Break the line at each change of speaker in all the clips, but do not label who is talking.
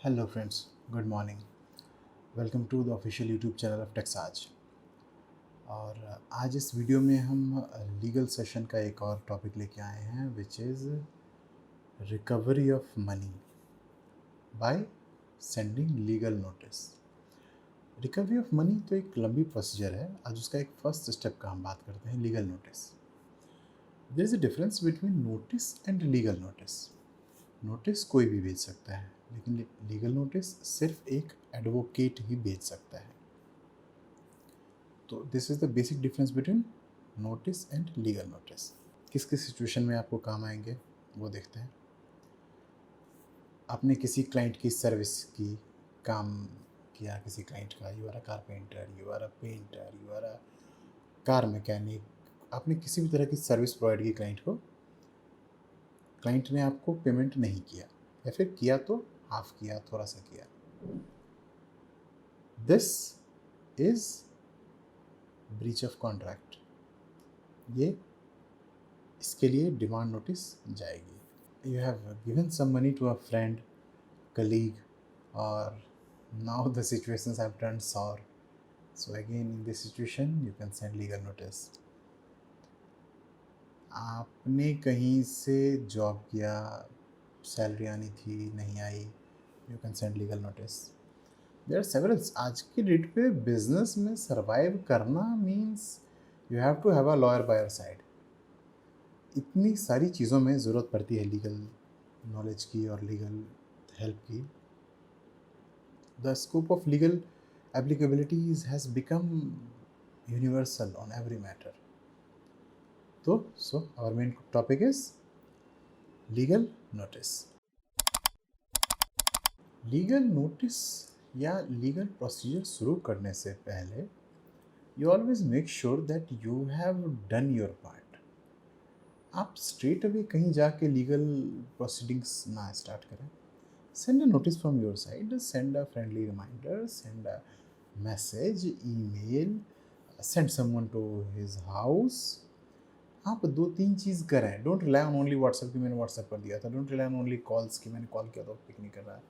Hello friends, good morning. Welcome to the official YouTube channel of Texas. और आज इस video में हम लीगल सेशन का एक और टॉपिक लेके आए हैं, which is recovery of money by sending legal notice. Recovery of money तो एक लंबी प्रोसीजर है। आज उसका एक फर्स्ट स्टेप का हम बात करते हैं, legal notice. There is a difference between notice and legal notice. Notice कोई भी भेज सकता है, लेकिन लीगल नोटिस सिर्फ एक एडवोकेट ही भेज सकता है। तो this is the basic difference between notice and legal notice. किस किस सिचुएशन में आपको काम आएंगे वो देखते हैं। आपने किसी क्लाइंट की सर्विस की, काम किया किसी क्लाइंट का, you are a carpenter, you are a painter, you are a car mechanic. आपने किसी भी तरह की सर्विस प्रोवाइड की क्लाइंट को, क्लाइंट ने आपको पेमेंट नहीं किया या फिर किया तो हाफ किया, थोड़ा सा किया। This is breach of contract. ये इसके लिए डिमांड नोटिस जाएगी। You have given some money to a friend, colleague, or now the situations have turned sour. So again, in this situation, you can send legal notice. आपने कहीं से job किया, salary आनी थी, नहीं आई, you can send legal notice. There are several. आज की डेट पे बिजनेस में सरवाइव करना means you have to have a lawyer by your side. इतनी सारी चीज़ों में ज़रूरत पड़ती है लीगल नॉलेज की और लीगल हेल्प की। The scope of legal applicabilities has become universal on every matter. So our main topic is legal notice. Legal notice या legal procedure शुरू करने से पहले you always make sure that you have done your part. आप straight away कहीं जाके legal proceedings ना start करें. Send a notice from your side, send a friendly reminder, send a message, email, send someone to his house. आप दो तीन चीज़ करें। Don't rely on only WhatsApp कि मैंने व्हाट्सएप कर दिया था, don't rely on only calls कि मैंने कॉल किया तो पिक नहीं कर रहा है।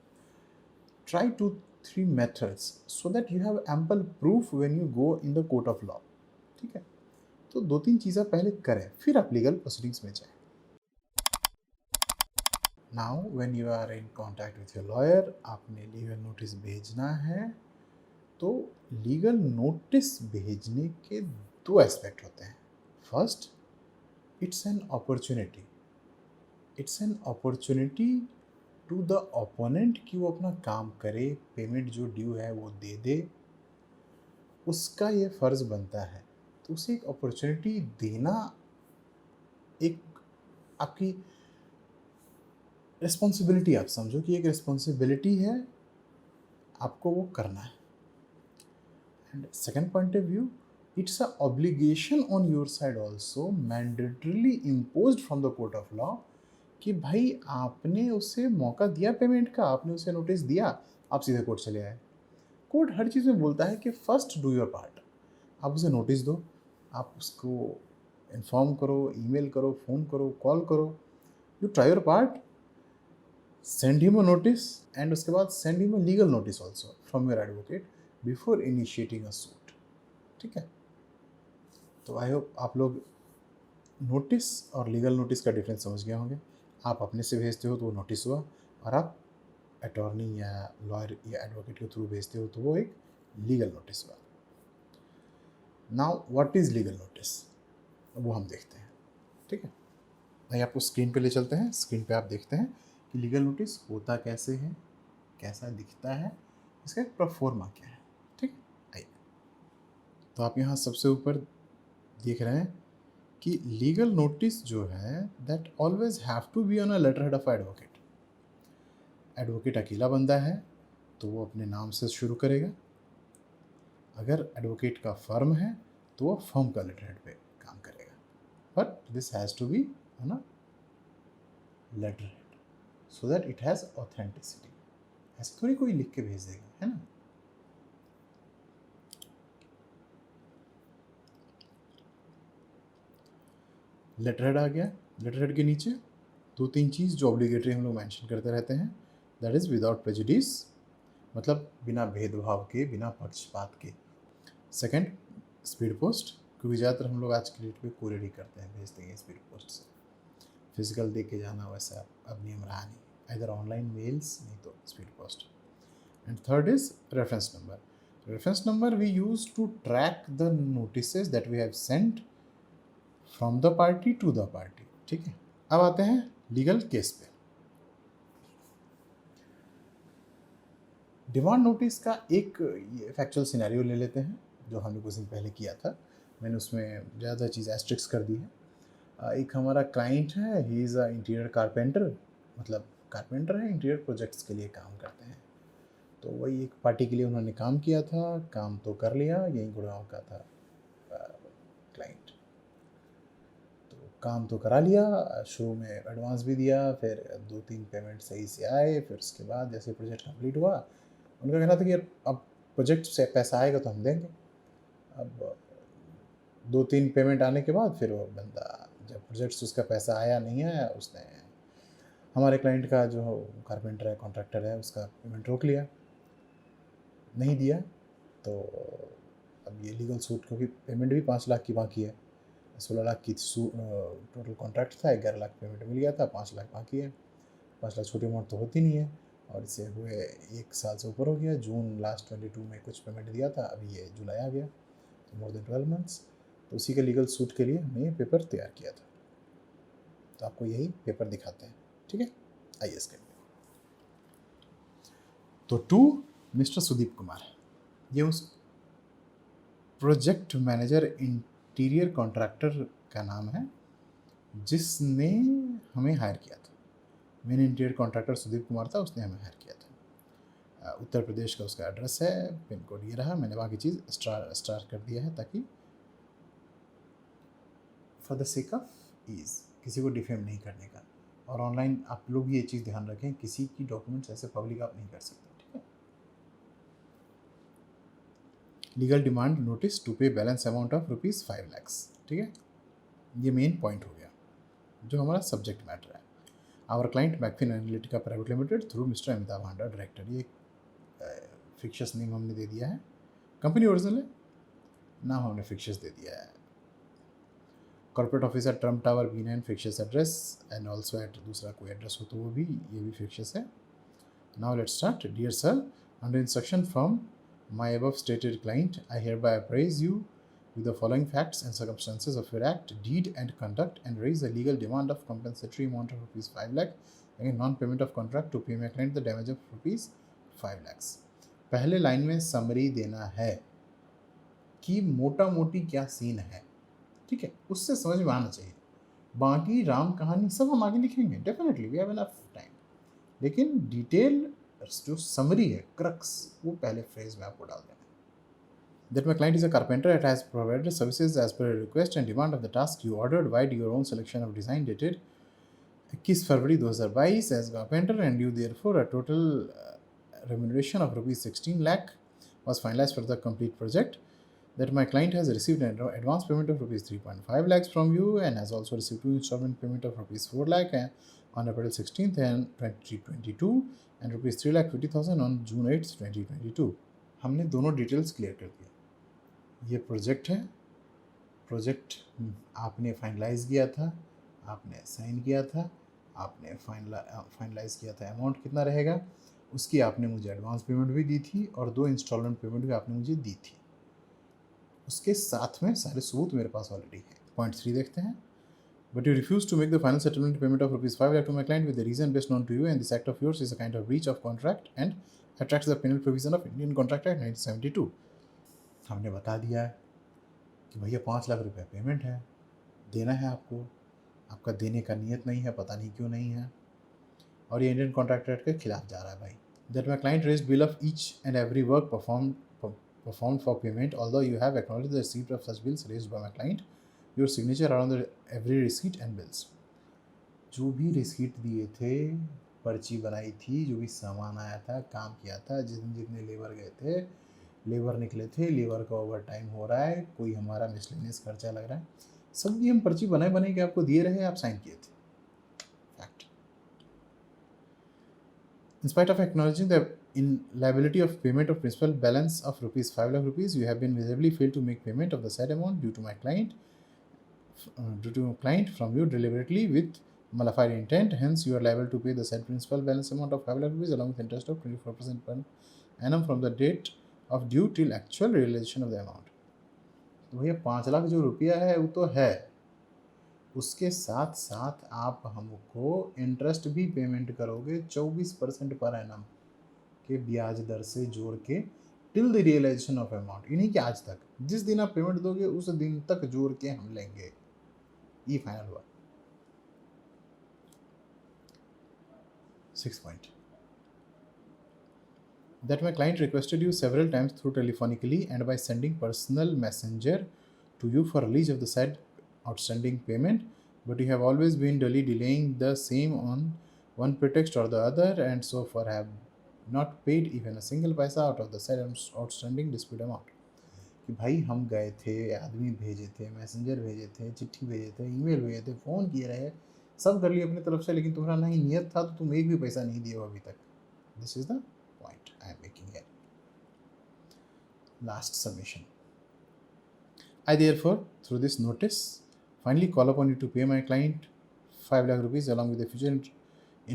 Try 2-3 methods so that you have ample proof when you go in the court of law. ठीक है, तो दो तीन चीज़ें पहले करें, फिर आप लीगल प्रोसीडिंग्स में जाएं। Now when you are in contact with your lawyer, आपने लीगल नोटिस भेजना है। तो लीगल नोटिस भेजने के दो एस्पेक्ट होते हैं। First, it's an opportunity. It's an opportunity to the opponent कि वो अपना काम करे, पेमेंट जो ड्यू है वो दे दे, उसका ये फ़र्ज़ बनता है। तो उसे एक अपॉर्चुनिटी देना एक आपकी रिस्पॉन्सिबिलिटी, आप समझो कि एक रिस्पॉन्सिबिलिटी है, आपको वो करना है। And second point of view, it's a obligation on your side also, mandatorily imposed from the court of law, कि भाई आपने उसे मौका दिया पेमेंट का, आपने उसे नोटिस दिया, आप सीधे कोर्ट चले आए। कोर्ट हर चीज़ में बोलता है कि फर्स्ट डू योर पार्ट। आप उसे नोटिस दो, आप उसको इन्फॉर्म करो, ईमेल करो, फ़ोन करो, कॉल करो, you try your part, send him a notice, and उसके बाद send him a legal notice also from your advocate before initiating a suit. ठीक है, तो आई होप आप लोग नोटिस और लीगल नोटिस का डिफरेंस समझ गए होंगे। आप अपने से भेजते हो तो वो नोटिस हुआ, और आप अटॉर्नी या लॉयर या एडवोकेट के थ्रू भेजते हो तो वो एक लीगल नोटिस हुआ। Now what is legal notice, वो हम देखते हैं। ठीक है, भाई आपको स्क्रीन पे ले चलते हैं। स्क्रीन पे आप देखते हैं कि लीगल नोटिस होता कैसे है, कैसा दिखता है, इसका एक प्रोफॉर्मा क्या है। ठीक है, आइए। तो आप यहाँ सबसे ऊपर देख रहे हैं कि लीगल नोटिस जो है that always have to be on a letterhead of advocate. Advocate अकेला बंदा है तो वो अपने नाम से शुरू करेगा। अगर एडवोकेट का फर्म है तो वो फर्म का लेटर हेड पे काम करेगा, but this has to be on a letterhead so that it has authenticity. ऐसे थोड़ी कोई लिख के भेज देगा, है ना। लेटर हेड आ गया। लेटर हेड के नीचे दो तीन चीज़ जो ऑब्लिगेटरी हम लोग मेंशन करते रहते हैं दैट इज़ विदाउट प्रेजुडिस, मतलब बिना भेदभाव के, बिना पक्षपात के। सेकंड, स्पीड पोस्ट, क्योंकि ज़्यादातर हम लोग आज के डेट पे कोरियर ही करते हैं, भेजते हैं स्पीड पोस्ट से। फिजिकल दे के जाना वैसा अब नियम रहा नहीं, इधर ऑनलाइन मेल्स नहीं तो speed post. And third is reference number. Reference number we use to track the notices that we have sent from the party to the party. ठीक है, अब आते हैं लीगल केस पे। डिमांड नोटिस का एक फैक्चुअल सिनेरियो ले लेते हैं जो हमने कुछ दिन पहले किया था। मैंने उसमें ज़्यादा चीज़ एस्ट्रिक्स कर दी है। एक हमारा क्लाइंट है, he is a interior carpenter, मतलब कारपेंटर है, इंटीरियर प्रोजेक्ट्स के लिए काम करते हैं। तो वही एक पार्टी के लिए उन्होंने काम किया था, काम तो कर लिया, यही गुड़गांव का था क्लाइंट। तो काम तो करा लिया, शुरू में एडवांस भी दिया, फिर 2-3 पेमेंट सही से आए, फिर उसके बाद जैसे प्रोजेक्ट कंप्लीट हुआ, उनका कहना था कि अब प्रोजेक्ट से पैसा आएगा तो हम देंगे। अब 2-3 पेमेंट आने के बाद फिर वो बंदा, जब प्रोजेक्ट से उसका पैसा आया नहीं आया, उसने हमारे क्लाइंट का जो कारपेंटर है, कॉन्ट्रैक्टर है, उसका पेमेंट रोक लिया, नहीं दिया। तो अब ये लीगल सूट, क्योंकि पेमेंट भी 5 लाख की बाकी है, 16 लाख की टोटल कॉन्ट्रैक्ट था, 11 लाख पेमेंट मिल गया था, 5 लाख बाकी है। 5 लाख छोटी अमाउंट तो होती नहीं है, और इसे हुए 1 साल से ऊपर हो गया। जून लास्ट 22 में कुछ पेमेंट दिया था, अभी ये जुलाई आ गया, तो मोर देन 12 मंथ्स। तो उसी के लीगल सूट के लिए हमने ये पेपर तैयार किया था। तो आपको यही पेपर दिखाते हैं, ठीक है। आइए इसके तो टू मिस्टर सुदीप कुमार, ये उस प्रोजेक्ट मैनेजर इंटीरियर कॉन्ट्रैक्टर का नाम है जिसने हमें हायर किया था। Main interior contractor Sudeep Kumar था, उसने हमें हायर किया था। उत्तर प्रदेश का उसका एड्रेस है, पिन कोड ये रहा। मैंने बाकी चीज़ स्टार कर दिया है ताकि for the sake of ease, किसी को डिफेम नहीं करने का। और ऑनलाइन आप लोग ये चीज़ ध्यान रखें, किसी की डॉक्यूमेंट्स ऐसे पब्लिक आप नहीं कर सकते, ठीक है। Legal demand notice to pay balance amount of ₹5 lakh, ठीक है। ये मेन पॉइंट हो गया जो हमारा सब्जेक्ट मैटर है। Our client McFin Analytica private limited through mister Amitabh Handa director, ये फिक्शस नेम हमने दे दिया है। कंपनी ओरिजिनल है, नाम हमने फिक्शस दे दिया है। Corporate office at Trump tower B9 fictitious address, and also at दूसरा कोई एड्रेस हो तो वो भी, ये भी फिक्शस है। Now let's start. Dear sir, under instruction from my above stated client, I hereby appraise you with the following facts and circumstances of your act, deed and conduct, and raise a legal demand of compensatory amount of ₹5 lakh against non-payment of contract to pay my client the damage of ₹5 lakhs। पहले line में summary देना है कि मोटा मोटी क्या scene है, ठीक है, उससे समझ में आना चाहिए। बाकी राम कहानी सब हम आगे लिखेंगे, definitely we have enough time, लेकिन डिटेल जो समरी है, क्रक्स, वो पहले फ्रेज में आपको डाल देना है। That my client is a carpenter and has provided services as per your request and demand of the task you ordered via your own selection of design dated 21 February 2022 as carpenter, and you therefore a total remuneration of ₹16 lakh was finalized for the complete project. That my client has received an advance payment of ₹3.5 lakhs from you and has also received 2 installment payment of ₹4 lakh on April 16th and 2022 and ₹3,50,000 on June 8th 2022। हमने दोनों details clear कर दिया। ये project है, project आपने finalise किया था, आपने साइन किया था, आपने फाइनलाइज किया था। अमाउंट कितना रहेगा उसकी आपने मुझे एडवांस पेमेंट भी दी थी और 2 इंस्टॉलमेंट पेमेंट भी आपने मुझे दी थी। उसके साथ में सारे सबूत मेरे पास ऑलरेडी हैं। पॉइंट 3 देखते हैं। But you refuse to make the final settlement payment of ₹5 lakh to my client with the reason best known to you, and this act of yours is a kind of breach of contract and attracts the penal provision of Indian Contract Act 1972। हमने बता दिया है कि भैया 5 लाख रुपए payment है, देना है आपको, आपका देने का नियत नहीं है, पता नहीं क्यों नहीं है, और ये इंडियन कॉन्ट्रैक्ट एक्ट के खिलाफ जा रहा है भाई। That my client raised bill of each and every work performed for payment, although you have acknowledged the receipt of such bills raised by my client, your signature are on the every receipt and bills। जो भी receipt दिए थे, पर्ची बनाई थी, जो भी सामान आया था, काम किया था, जितने लेबर गए थे, लेबर निकले थे, लेबर का ओवर टाइम हो रहा है, कोई हमारा मिसलेनियस खर्चा लग रहा है, सब ये हम पर्ची बनाए के आपको दिए रहे, आप साइन किए थे। Fact. In spite of acknowledging the inliability of payment of principal balance of rupees 5 lakh rupees, you have been visibly failed to make payment of the said amount due to client from you deliberately with malified intent. Hence, you are liable to pay the said principal balance amount of 5 lakh rupees along with interest of 24% per annum from the date of due till actual realization of the amount. तो भैया 5 लाख जो रुपया है वो तो है, उसके साथ साथ आप हमको इंटरेस्ट भी पेमेंट करोगे 24% पर एनम के ब्याज दर से जोड़ के till the realization of amount, इन्हीं के आज तक जिस दिन आप पेमेंट दोगे उस दिन तक जोड़ के हम लेंगे। ये फाइनल हुआ। 6 point that my client requested you several times through telephonically and by sending personal messenger to you for release of the said outstanding payment, but you have always been dully delaying the same on one pretext or the other, and so far have not paid even a single paisa out of the said outstanding dispute amount. कि भाई हम गए थे, आदमी भेजे थे, messenger भेजे थे, चिट्ठी भेजे थे, ईमेल भेजे थे, फ़ोन किए रहे, सब कर लिए अपनी तरफ से, लेकिन तुम्हारा नहीं नियत था तो तुम एक भी पैसा नहीं दिए हो अभी तक। This is the point I am making here. Last submission. I therefore, through this notice, finally call upon you to pay my client 5 lakh rupees along with the future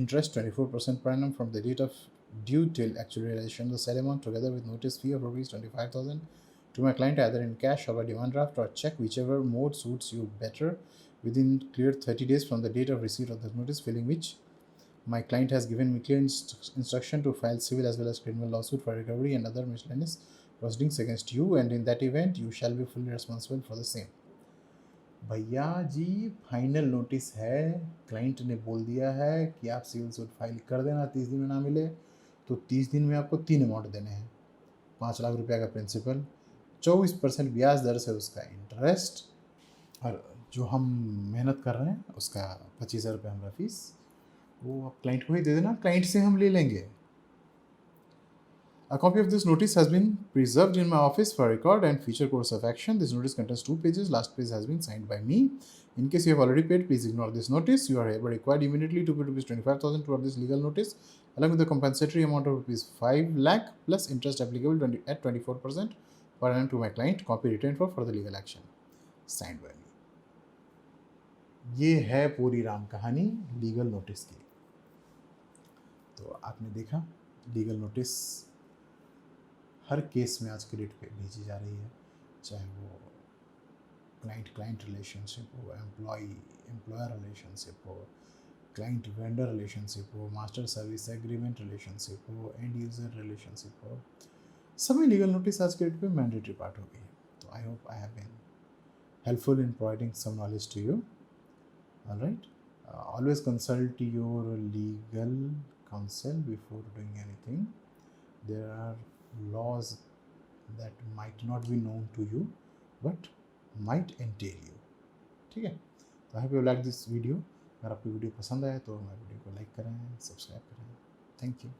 interest 24% per annum from the date of due till actual realization of the said amount, together with notice fee of rupees 25,000 to my client either in cash or by demand draft or check, whichever mode suits you better, within clear 30 days from the date of receipt of the notice, filling which my client has given me clear instruction to file civil as well as criminal lawsuit for recovery and other miscellaneous proceedings against you, and in that event you shall be fully responsible for the same. भैया जी final notice है, client ने बोल दिया है कि आप civil suit file कर देना, 30 दिन में ना मिले तो 30 दिन में आपको 3 अमाउंट देने हैं। 5 लाख रुपया का प्रिंसिपल, 24% ब्याज दर से उसका इंटरेस्ट, और जो हम मेहनत कर रहे हैं उसका 25,000 रुपये हमारा फीस, वो आप क्लाइंट को ही दे देना, क्लाइंट से हम ले लेंगे। A copy of this notice has been preserved in my office for record and future course of action. This notice contains 2 pages. Last page has been signed by me. In case you have already paid, please ignore this notice. You are required immediately to pay rupees 25,000 toward this legal notice, along with the compensatory amount of rupees 5 lakh plus interest applicable at 24% per annum to my client. Copy retained for further legal action. Signed by me. ये है पूरी राम कहानी legal notice की। तो आपने देखा legal notice हर case में आज के डेट पे भेजी जा रही है, चाहे वो क्लाइंट रिलेशनशिप हो, एम्प्लॉयर रिलेशनशिप हो, क्लाइंट वेंडर रिलेशनशिप हो, मास्टर सर्विस एग्रीमेंट रिलेशनशिप हो, एंड यूज़र रिलेशनशिप हो, सभी लीगल नोटिस आज के डेट पे मैंडेटरी पार्ट हो गई है। तो I hope I have been helpful in providing some knowledge to you. Alright, always consult your legal counsel before doing anything. There are laws that might not be known to you but might entail you. ठीक है, तो I hope you like this video. अगर आपको video पसंद आए तो हमारे video को लाइक करें, सब्सक्राइब करें। Thank you.